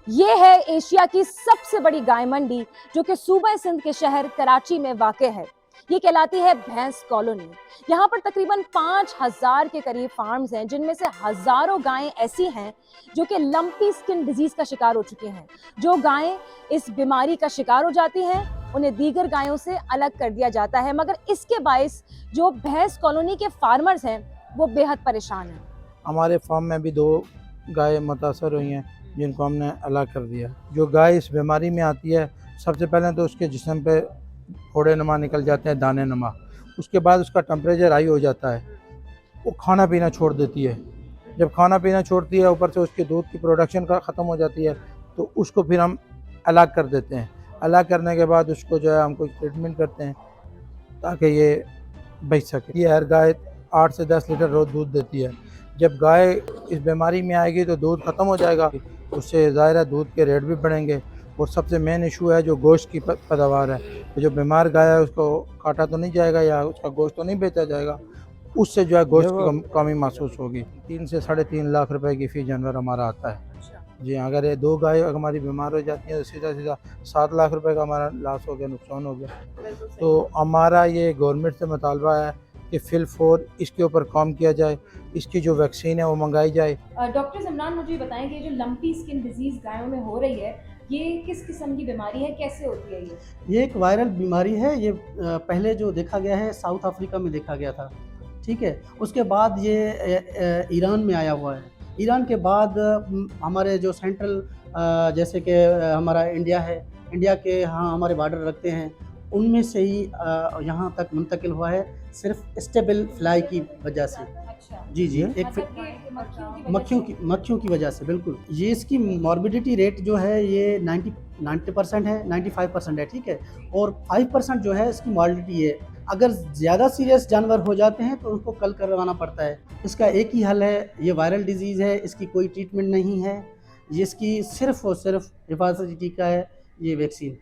ये है एशिया की सबसे बड़ी गाय मंडी जो कि सूबा सिंध के शहर कराची में वाक़ है। ये कहलाती है भैंस कॉलोनी। यहाँ पर तकरीबन 5,000 के करीब फार्म्स हैं, जिनमें से हजारों गायें ऐसी हैं जो कि लंपी स्किन डिजीज का शिकार हो चुकी हैं। जो गायें इस बीमारी का शिकार हो जाती हैं, उन्हें दीगर गायों से अलग कर दिया जाता है, मगर इसके बायस जो भैंस कॉलोनी के फार्मर्स हैं वो बेहद परेशान हैं। हमारे फार्म में भी 2 गाय मुतासर हुई हैं, जिनको हमने अलग कर दिया। जो गाय इस बीमारी में आती है, सबसे पहले तो उसके जिस्म पे फोड़े नुमा निकल जाते हैं, दाने नुमा। उसके बाद उसका टेम्परेचर हाई हो जाता है, वो खाना पीना छोड़ देती है। जब खाना पीना छोड़ती है, ऊपर से उसके दूध की प्रोडक्शन का ख़त्म हो जाती है, तो उसको फिर हम अलग कर देते हैं। अलग करने के बाद उसको जो है हम कोई ट्रीटमेंट करते हैं ताकि ये बच सके। ये हर गाय 8 से 10 लीटर रोज़ दूध देती है। जब गाय इस बीमारी में आएगी तो दूध ख़त्म हो जाएगा, उससे ज़ाहिर है दूध के रेट भी बढ़ेंगे। और सबसे मेन इशू है जो गोश्त की पैदावार है। तो जो बीमार गाय है उसको काटा तो नहीं जाएगा या उसका गोश्त तो नहीं बेचा जाएगा, उससे जो है गोश्त की कमी महसूस होगी। 3 से 3.5 लाख रुपए की फ़ी जानवर हमारा आता है। जी, अगर ये 2 गाय हमारी बीमार हो जाती हैं तो सीधा 7 लाख रुपए का हमारा लॉस हो गया, नुकसान हो गया। तो हमारा ये गवर्नमेंट से मुतालबा है कि फिल-फौर इसके ऊपर काम किया जाए, इसकी जो वैक्सीन है वो मंगाई जाए। डॉक्टर इमरान, मुझे ये बताएं कि जो लंपी स्किन डिजीज गायों में हो रही है, ये किस किस्म की बीमारी है, कैसे होती है ये? एक वायरल बीमारी है। ये पहले जो देखा गया है साउथ अफ्रीका में देखा गया था, ठीक है। उसके बाद ये ईरान में आया हुआ है। ईरान के बाद हमारे जो सेंट्रल जैसे कि हमारा इंडिया है, इंडिया के यहाँ हमारे बॉर्डर रखते हैं, उनमें से ही यहाँ तक मुंतकिल हुआ है, सिर्फ स्टेबल फ्लाई की वजह से। अच्छा। जी, जी। एक मतलब कि मक्खियों की वजह से बिल्कुल। ये इसकी मॉर्बिडिटी रेट जो है ये 90% है, 95% है, ठीक है। और 5% जो है इसकी मॉर्बिडिटी है। अगर ज़्यादा सीरियस जानवर हो जाते हैं तो उनको कल करवाना पड़ता है। इसका एक ही हल है, ये वायरल डिजीज़ है, इसकी कोई ट्रीटमेंट नहीं है। ये इसकी सिर्फ़ और सिर्फ़ हिफाज़ती टीका है, ये वैक्सीन।